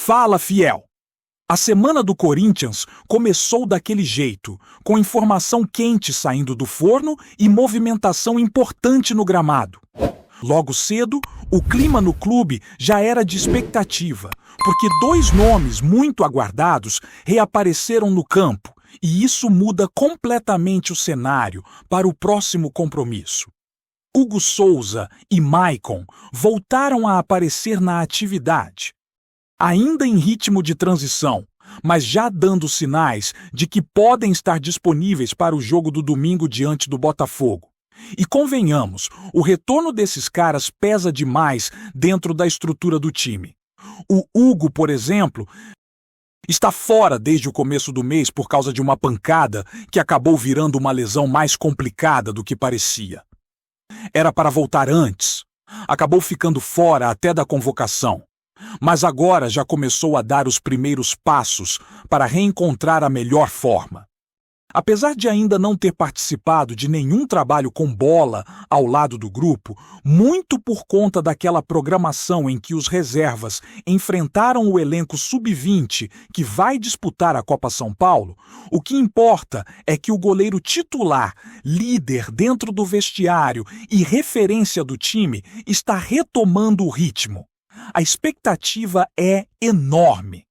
Fala, fiel! A semana do Corinthians começou daquele jeito, com informação quente saindo do forno e movimentação importante no gramado. Logo cedo, o clima no clube já era de expectativa, porque dois nomes muito aguardados reapareceram no campo, e isso muda completamente o cenário para o próximo compromisso. Hugo Souza e Maicon voltaram a aparecer na atividade. Ainda em ritmo de transição, mas já dando sinais de que podem estar disponíveis para o jogo do domingo diante do Botafogo. E convenhamos, o retorno desses caras pesa demais dentro da estrutura do time. O Hugo, por exemplo, está fora desde o começo do mês por causa de uma pancada que acabou virando uma lesão mais complicada do que parecia. Era para voltar antes. Acabou ficando fora até da convocação. Mas agora já começou a dar os primeiros passos para reencontrar a melhor forma. Apesar de ainda não ter participado de nenhum trabalho com bola ao lado do grupo, muito por conta daquela programação em que os reservas enfrentaram o elenco sub-20 que vai disputar a Copa São Paulo, o que importa é que o goleiro titular, líder dentro do vestiário e referência do time, está retomando o ritmo. A expectativa é enorme,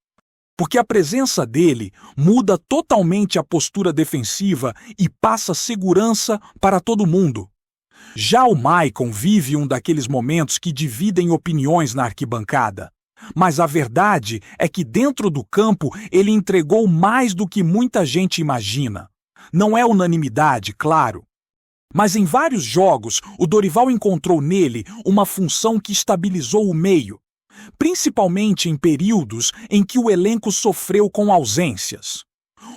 porque a presença dele muda totalmente a postura defensiva e passa segurança para todo mundo. Já o Maicon vive um daqueles momentos que dividem opiniões na arquibancada. Mas a verdade é que dentro do campo ele entregou mais do que muita gente imagina. Não é unanimidade, claro. Mas em vários jogos, o Dorival encontrou nele uma função que estabilizou o meio, principalmente em períodos em que o elenco sofreu com ausências.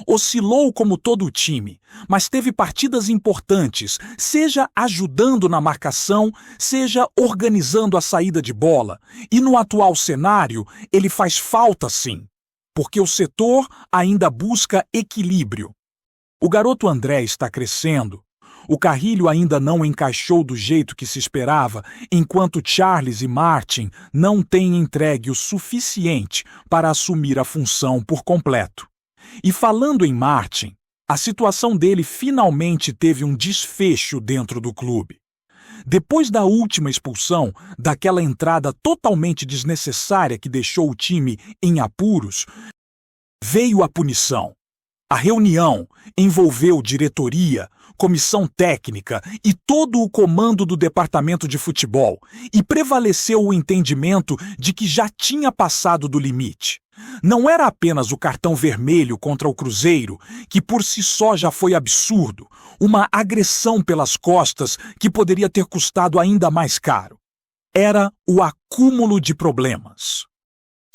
Oscilou como todo o time, mas teve partidas importantes, seja ajudando na marcação, seja organizando a saída de bola. E no atual cenário, ele faz falta sim, porque o setor ainda busca equilíbrio. O garoto André está crescendo. O Carrilho ainda não encaixou do jeito que se esperava, enquanto Charles e Martin não têm entregue o suficiente para assumir a função por completo. E falando em Martin, a situação dele finalmente teve um desfecho dentro do clube. Depois da última expulsão, daquela entrada totalmente desnecessária que deixou o time em apuros, veio a punição. A reunião envolveu diretoria, comissão técnica e todo o comando do departamento de futebol, e prevaleceu o entendimento de que já tinha passado do limite. Não era apenas o cartão vermelho contra o Cruzeiro, que por si só já foi absurdo, uma agressão pelas costas que poderia ter custado ainda mais caro. Era o acúmulo de problemas.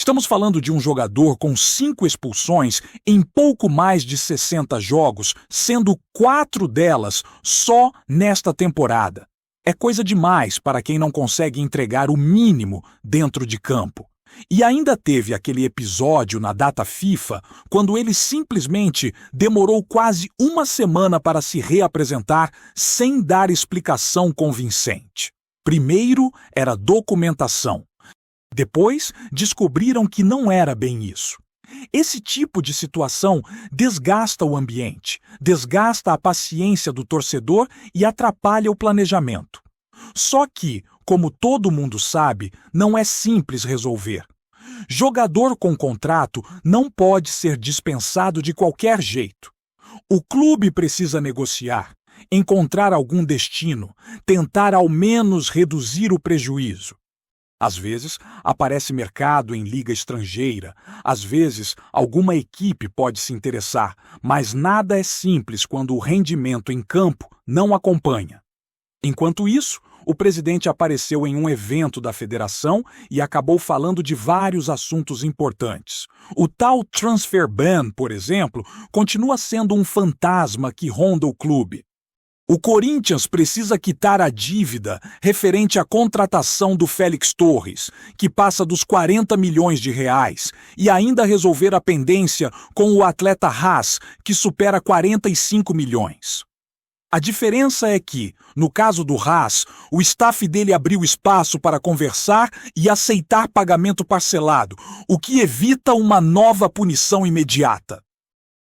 Estamos falando de um jogador com 5 expulsões em pouco mais de 60 jogos, sendo 4 delas só nesta temporada. É coisa demais para quem não consegue entregar o mínimo dentro de campo. E ainda teve aquele episódio na data FIFA, quando ele simplesmente demorou quase uma semana para se reapresentar sem dar explicação convincente. Primeiro era documentação. Depois, descobriram que não era bem isso. Esse tipo de situação desgasta o ambiente, desgasta a paciência do torcedor e atrapalha o planejamento. Só que, como todo mundo sabe, não é simples resolver. Jogador com contrato não pode ser dispensado de qualquer jeito. O clube precisa negociar, encontrar algum destino, tentar ao menos reduzir o prejuízo. Às vezes, aparece mercado em liga estrangeira. Às vezes, alguma equipe pode se interessar, mas nada é simples quando o rendimento em campo não acompanha. Enquanto isso, o presidente apareceu em um evento da federação e acabou falando de vários assuntos importantes. O tal transfer ban, por exemplo, continua sendo um fantasma que ronda o clube. O Corinthians precisa quitar a dívida referente à contratação do Félix Torres, que passa dos 40 milhões de reais, e ainda resolver a pendência com o atleta Haas, que supera 45 milhões. A diferença é que, no caso do Haas, o staff dele abriu espaço para conversar e aceitar pagamento parcelado, o que evita uma nova punição imediata.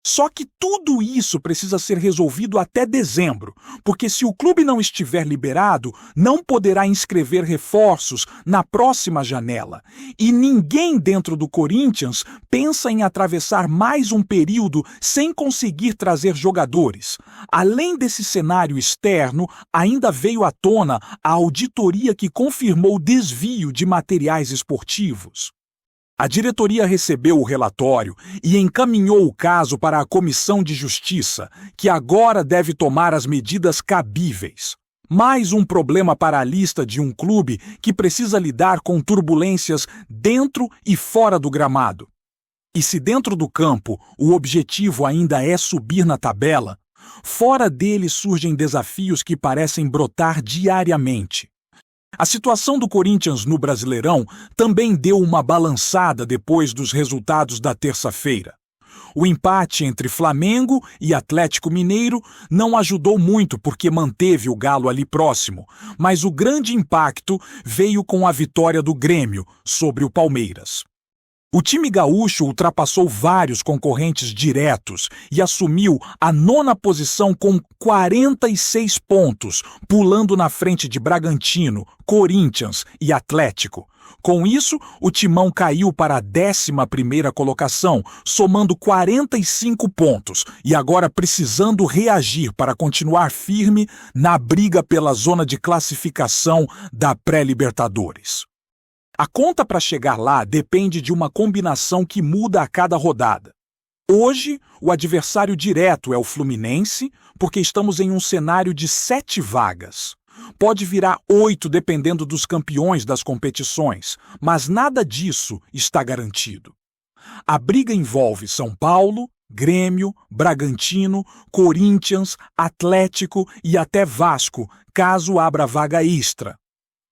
Só que tudo isso precisa ser resolvido até dezembro, porque se o clube não estiver liberado, não poderá inscrever reforços na próxima janela. E ninguém dentro do Corinthians pensa em atravessar mais um período sem conseguir trazer jogadores. Além desse cenário externo, ainda veio à tona a auditoria que confirmou desvio de materiais esportivos. A diretoria recebeu o relatório e encaminhou o caso para a Comissão de Justiça, que agora deve tomar as medidas cabíveis. Mais um problema para a lista de um clube que precisa lidar com turbulências dentro e fora do gramado. E se dentro do campo o objetivo ainda é subir na tabela, fora dele surgem desafios que parecem brotar diariamente. A situação do Corinthians no Brasileirão também deu uma balançada depois dos resultados da terça-feira. O empate entre Flamengo e Atlético Mineiro não ajudou muito porque manteve o Galo ali próximo, mas o grande impacto veio com a vitória do Grêmio sobre o Palmeiras. O time gaúcho ultrapassou vários concorrentes diretos e assumiu a 9ª posição com 46 pontos, pulando na frente de Bragantino, Corinthians e Atlético. Com isso, o Timão caiu para a 11ª colocação, somando 45 pontos e agora precisando reagir para continuar firme na briga pela zona de classificação da pré-Libertadores. A conta para chegar lá depende de uma combinação que muda a cada rodada. Hoje, o adversário direto é o Fluminense, porque estamos em um cenário de 7 vagas. Pode virar 8 dependendo dos campeões das competições, mas nada disso está garantido. A briga envolve São Paulo, Grêmio, Bragantino, Corinthians, Atlético e até Vasco, caso abra vaga extra.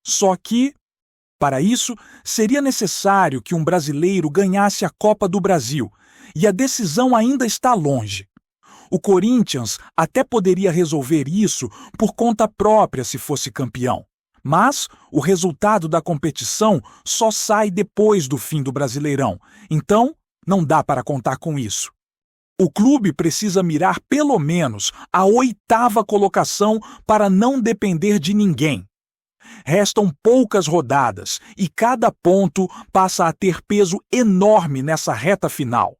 Só que, para isso, seria necessário que um brasileiro ganhasse a Copa do Brasil, e a decisão ainda está longe. O Corinthians até poderia resolver isso por conta própria se fosse campeão, mas o resultado da competição só sai depois do fim do Brasileirão, então não dá para contar com isso. O clube precisa mirar pelo menos a 8ª colocação para não depender de ninguém. Restam poucas rodadas e cada ponto passa a ter peso enorme nessa reta final.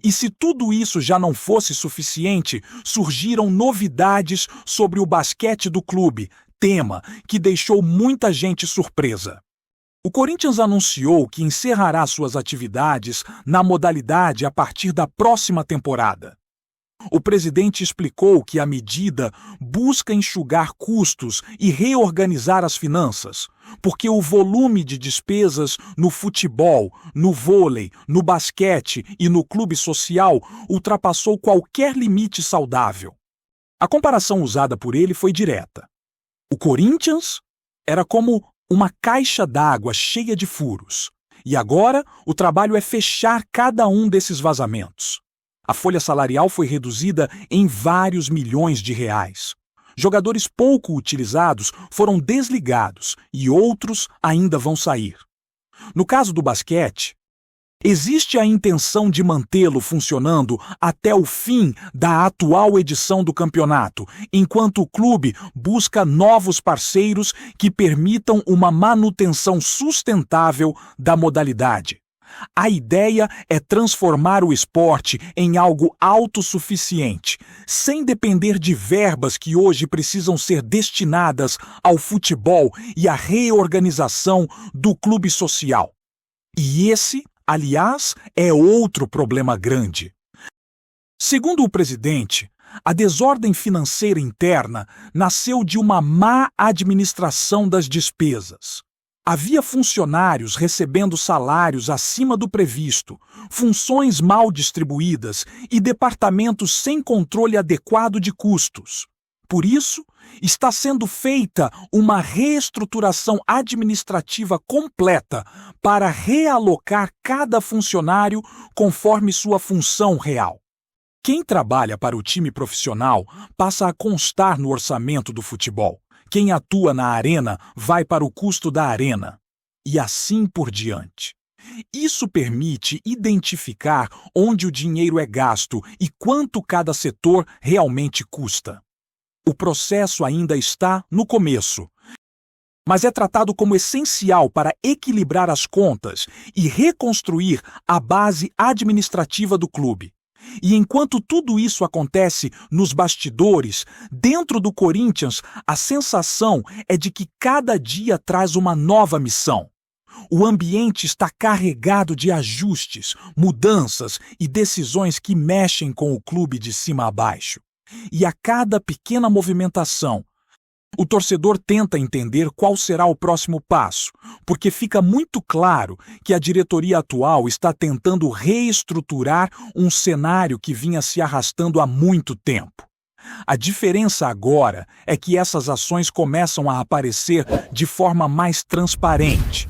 E se tudo isso já não fosse suficiente, surgiram novidades sobre o basquete do clube, tema que deixou muita gente surpresa. O Corinthians anunciou que encerrará suas atividades na modalidade a partir da próxima temporada. O presidente explicou que a medida busca enxugar custos e reorganizar as finanças, porque o volume de despesas no futebol, no vôlei, no basquete e no clube social ultrapassou qualquer limite saudável. A comparação usada por ele foi direta. O Corinthians era como uma caixa d'água cheia de furos, e agora o trabalho é fechar cada um desses vazamentos. A folha salarial foi reduzida em vários milhões de reais. Jogadores pouco utilizados foram desligados e outros ainda vão sair. No caso do basquete, existe a intenção de mantê-lo funcionando até o fim da atual edição do campeonato, enquanto o clube busca novos parceiros que permitam uma manutenção sustentável da modalidade. A ideia é transformar o esporte em algo autossuficiente, sem depender de verbas que hoje precisam ser destinadas ao futebol e à reorganização do clube social. E esse, aliás, é outro problema grande. Segundo o presidente, a desordem financeira interna nasceu de uma má administração das despesas. Havia funcionários recebendo salários acima do previsto, funções mal distribuídas e departamentos sem controle adequado de custos. Por isso, está sendo feita uma reestruturação administrativa completa para realocar cada funcionário conforme sua função real. Quem trabalha para o time profissional passa a constar no orçamento do futebol. Quem atua na arena vai para o custo da arena. E assim por diante. Isso permite identificar onde o dinheiro é gasto e quanto cada setor realmente custa. O processo ainda está no começo, mas é tratado como essencial para equilibrar as contas e reconstruir a base administrativa do clube. E enquanto tudo isso acontece nos bastidores, dentro do Corinthians, a sensação é de que cada dia traz uma nova missão. O ambiente está carregado de ajustes, mudanças e decisões que mexem com o clube de cima a baixo. E a cada pequena movimentação, o torcedor tenta entender qual será o próximo passo, porque fica muito claro que a diretoria atual está tentando reestruturar um cenário que vinha se arrastando há muito tempo. A diferença agora é que essas ações começam a aparecer de forma mais transparente,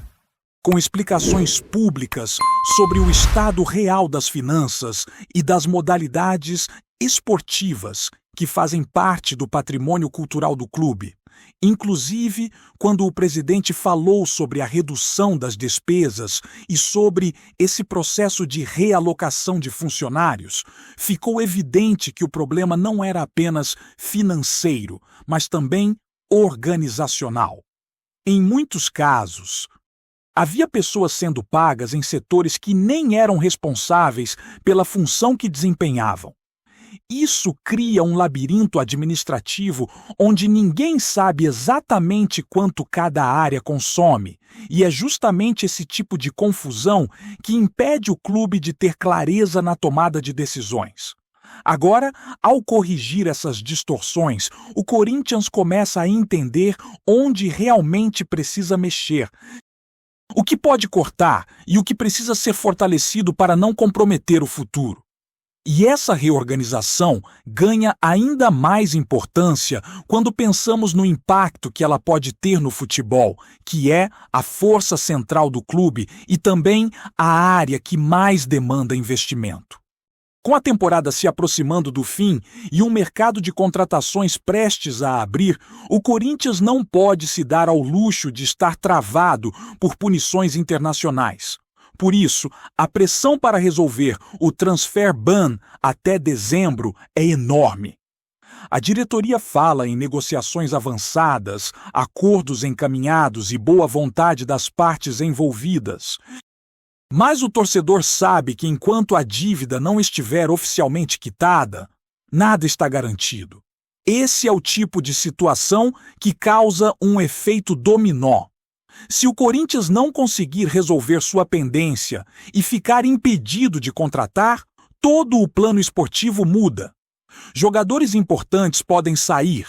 com explicações públicas sobre o estado real das finanças e das modalidades esportivas que fazem parte do patrimônio cultural do clube. Inclusive, quando o presidente falou sobre a redução das despesas e sobre esse processo de realocação de funcionários, ficou evidente que o problema não era apenas financeiro, mas também organizacional. Em muitos casos, havia pessoas sendo pagas em setores que nem eram responsáveis pela função que desempenhavam. Isso cria um labirinto administrativo onde ninguém sabe exatamente quanto cada área consome, e é justamente esse tipo de confusão que impede o clube de ter clareza na tomada de decisões. Agora, ao corrigir essas distorções, o Corinthians começa a entender onde realmente precisa mexer, o que pode cortar e o que precisa ser fortalecido para não comprometer o futuro. E essa reorganização ganha ainda mais importância quando pensamos no impacto que ela pode ter no futebol, que é a força central do clube e também a área que mais demanda investimento. Com a temporada se aproximando do fim e um mercado de contratações prestes a abrir, o Corinthians não pode se dar ao luxo de estar travado por punições internacionais. Por isso, a pressão para resolver o transfer ban até dezembro é enorme. A diretoria fala em negociações avançadas, acordos encaminhados e boa vontade das partes envolvidas. Mas o torcedor sabe que enquanto a dívida não estiver oficialmente quitada, nada está garantido. Esse é o tipo de situação que causa um efeito dominó. Se o Corinthians não conseguir resolver sua pendência e ficar impedido de contratar, todo o plano esportivo muda. Jogadores importantes podem sair.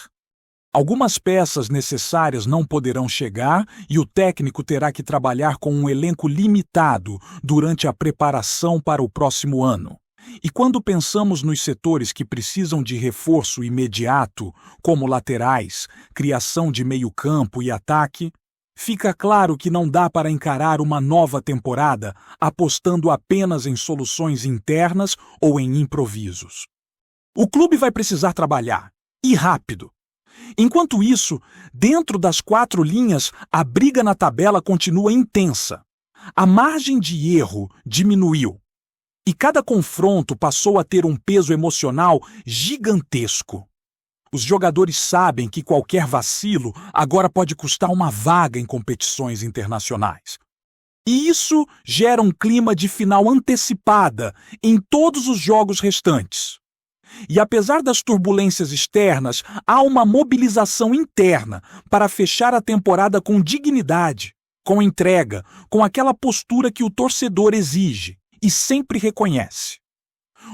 Algumas peças necessárias não poderão chegar e o técnico terá que trabalhar com um elenco limitado durante a preparação para o próximo ano. E quando pensamos nos setores que precisam de reforço imediato, como laterais, criação de meio-campo e ataque, fica claro que não dá para encarar uma nova temporada apostando apenas em soluções internas ou em improvisos. O clube vai precisar trabalhar, e rápido. Enquanto isso, dentro das 4 linhas, a briga na tabela continua intensa. A margem de erro diminuiu. E cada confronto passou a ter um peso emocional gigantesco. Os jogadores sabem que qualquer vacilo agora pode custar uma vaga em competições internacionais. E isso gera um clima de final antecipada em todos os jogos restantes. E apesar das turbulências externas, há uma mobilização interna para fechar a temporada com dignidade, com entrega, com aquela postura que o torcedor exige e sempre reconhece.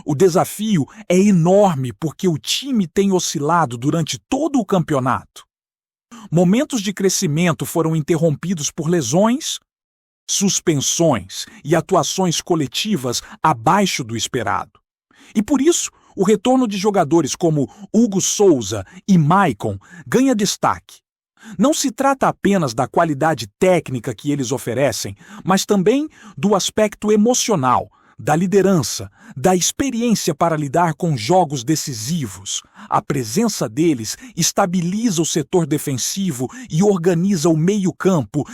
O desafio é enorme porque o time tem oscilado durante todo o campeonato. Momentos de crescimento foram interrompidos por lesões, suspensões e atuações coletivas abaixo do esperado. E por isso, o retorno de jogadores como Hugo Souza e Maicon ganha destaque. Não se trata apenas da qualidade técnica que eles oferecem, mas também do aspecto emocional, da liderança, da experiência para lidar com jogos decisivos. A presença deles estabiliza o setor defensivo e organiza o meio-campo,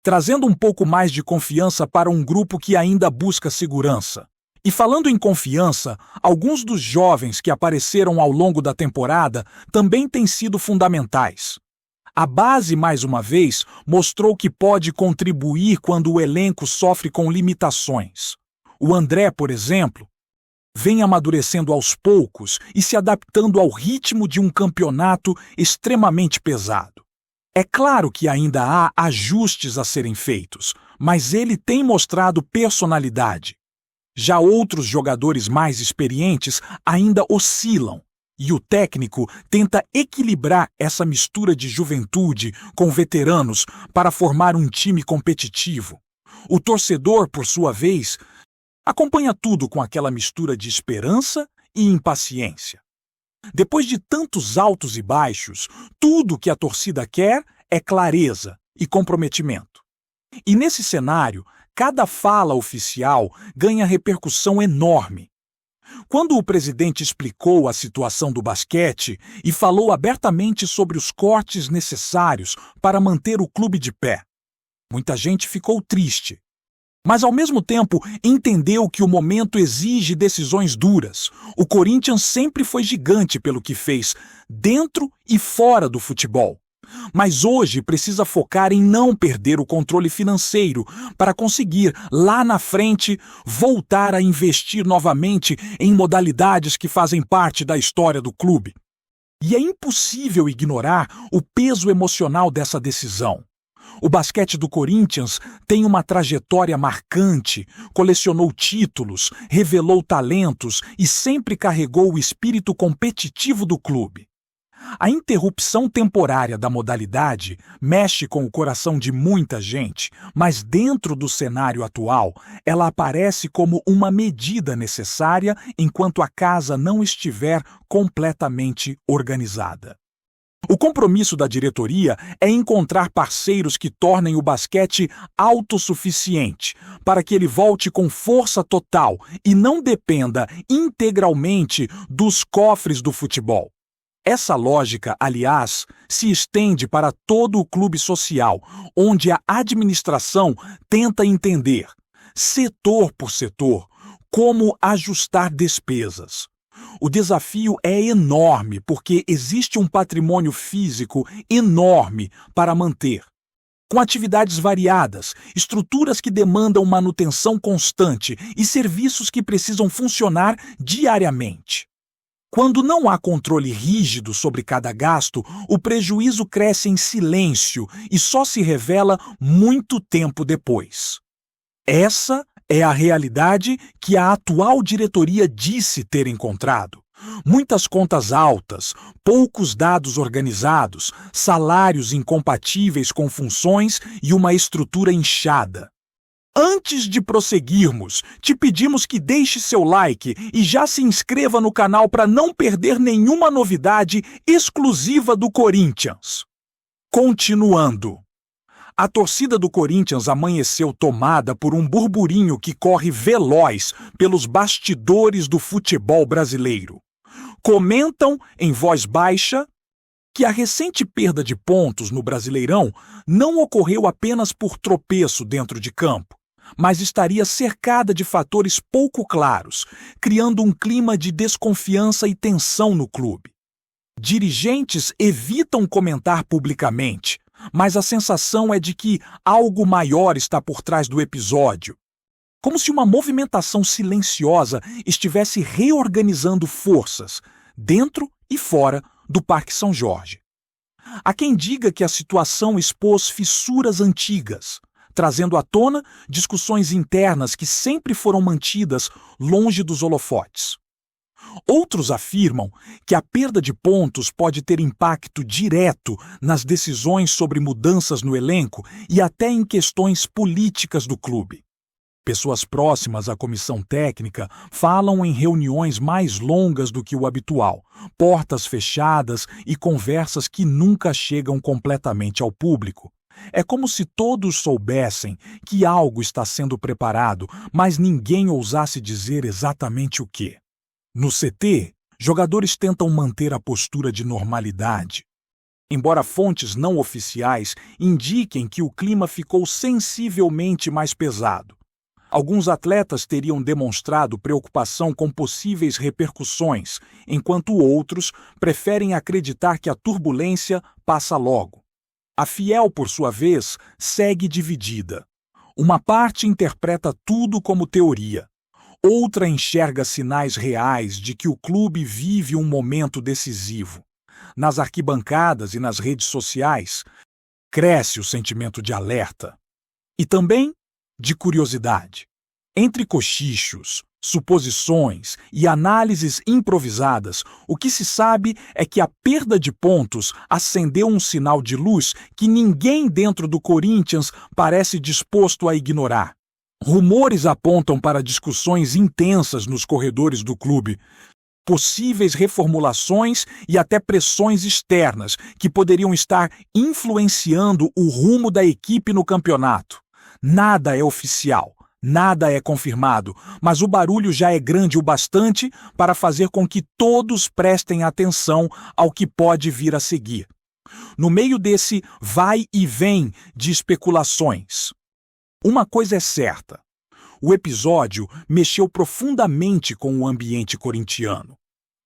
trazendo um pouco mais de confiança para um grupo que ainda busca segurança. E falando em confiança, alguns dos jovens que apareceram ao longo da temporada também têm sido fundamentais. A base, mais uma vez, mostrou que pode contribuir quando o elenco sofre com limitações. O André, por exemplo, vem amadurecendo aos poucos e se adaptando ao ritmo de um campeonato extremamente pesado. É claro que ainda há ajustes a serem feitos, mas ele tem mostrado personalidade. Já outros jogadores mais experientes ainda oscilam, e o técnico tenta equilibrar essa mistura de juventude com veteranos para formar um time competitivo. O torcedor, por sua vez, acompanha tudo com aquela mistura de esperança e impaciência. Depois de tantos altos e baixos, tudo que a torcida quer é clareza e comprometimento. E nesse cenário, cada fala oficial ganha repercussão enorme. Quando o presidente explicou a situação do basquete e falou abertamente sobre os cortes necessários para manter o clube de pé, muita gente ficou triste. Mas, ao mesmo tempo, entendeu que o momento exige decisões duras. O Corinthians sempre foi gigante pelo que fez, dentro e fora do futebol. Mas hoje precisa focar em não perder o controle financeiro para conseguir, lá na frente, voltar a investir novamente em modalidades que fazem parte da história do clube. E é impossível ignorar o peso emocional dessa decisão. O basquete do Corinthians tem uma trajetória marcante, colecionou títulos, revelou talentos e sempre carregou o espírito competitivo do clube. A interrupção temporária da modalidade mexe com o coração de muita gente, mas dentro do cenário atual, ela aparece como uma medida necessária enquanto a casa não estiver completamente organizada. O compromisso da diretoria é encontrar parceiros que tornem o basquete autossuficiente, para que ele volte com força total e não dependa integralmente dos cofres do futebol. Essa lógica, aliás, se estende para todo o clube social, onde a administração tenta entender, setor por setor, como ajustar despesas. O desafio é enorme porque existe um patrimônio físico enorme para manter. Com atividades variadas, estruturas que demandam manutenção constante e serviços que precisam funcionar diariamente. Quando não há controle rígido sobre cada gasto, o prejuízo cresce em silêncio e só se revela muito tempo depois. Essa é a realidade que a atual diretoria disse ter encontrado. Muitas contas altas, poucos dados organizados, salários incompatíveis com funções e uma estrutura inchada. Antes de prosseguirmos, te pedimos que deixe seu like e já se inscreva no canal para não perder nenhuma novidade exclusiva do Corinthians. Continuando. A torcida do Corinthians amanheceu tomada por um burburinho que corre veloz pelos bastidores do futebol brasileiro. Comentam, em voz baixa, que a recente perda de pontos no Brasileirão não ocorreu apenas por tropeço dentro de campo, mas estaria cercada de fatores pouco claros, criando um clima de desconfiança e tensão no clube. Dirigentes evitam comentar publicamente, mas a sensação é de que algo maior está por trás do episódio. Como se uma movimentação silenciosa estivesse reorganizando forças, dentro e fora do Parque São Jorge. Há quem diga que a situação expôs fissuras antigas, trazendo à tona discussões internas que sempre foram mantidas longe dos holofotes. Outros afirmam que a perda de pontos pode ter impacto direto nas decisões sobre mudanças no elenco e até em questões políticas do clube. Pessoas próximas à comissão técnica falam em reuniões mais longas do que o habitual, portas fechadas e conversas que nunca chegam completamente ao público. É como se todos soubessem que algo está sendo preparado, mas ninguém ousasse dizer exatamente o quê. No CT, jogadores tentam manter a postura de normalidade, embora fontes não oficiais indiquem que o clima ficou sensivelmente mais pesado. Alguns atletas teriam demonstrado preocupação com possíveis repercussões, enquanto outros preferem acreditar que a turbulência passa logo. A Fiel, por sua vez, segue dividida. Uma parte interpreta tudo como teoria. Outra enxerga sinais reais de que o clube vive um momento decisivo. Nas arquibancadas e nas redes sociais, cresce o sentimento de alerta e também de curiosidade. Entre cochichos, suposições e análises improvisadas, o que se sabe é que a perda de pontos acendeu um sinal de luz que ninguém dentro do Corinthians parece disposto a ignorar. Rumores apontam para discussões intensas nos corredores do clube, possíveis reformulações e até pressões externas que poderiam estar influenciando o rumo da equipe no campeonato. Nada é oficial, nada é confirmado, mas o barulho já é grande o bastante para fazer com que todos prestem atenção ao que pode vir a seguir. No meio desse vai e vem de especulações, uma coisa é certa: o episódio mexeu profundamente com o ambiente corintiano.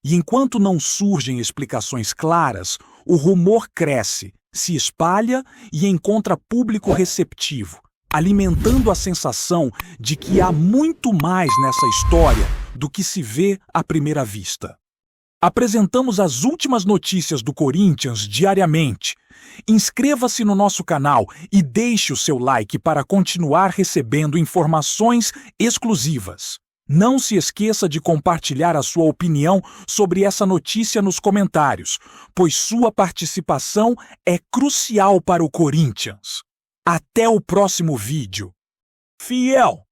E enquanto não surgem explicações claras, o rumor cresce, se espalha e encontra público receptivo, alimentando a sensação de que há muito mais nessa história do que se vê à primeira vista. Apresentamos as últimas notícias do Corinthians diariamente. Inscreva-se no nosso canal e deixe o seu like para continuar recebendo informações exclusivas. Não se esqueça de compartilhar a sua opinião sobre essa notícia nos comentários, pois sua participação é crucial para o Corinthians. Até o próximo vídeo. Fiel!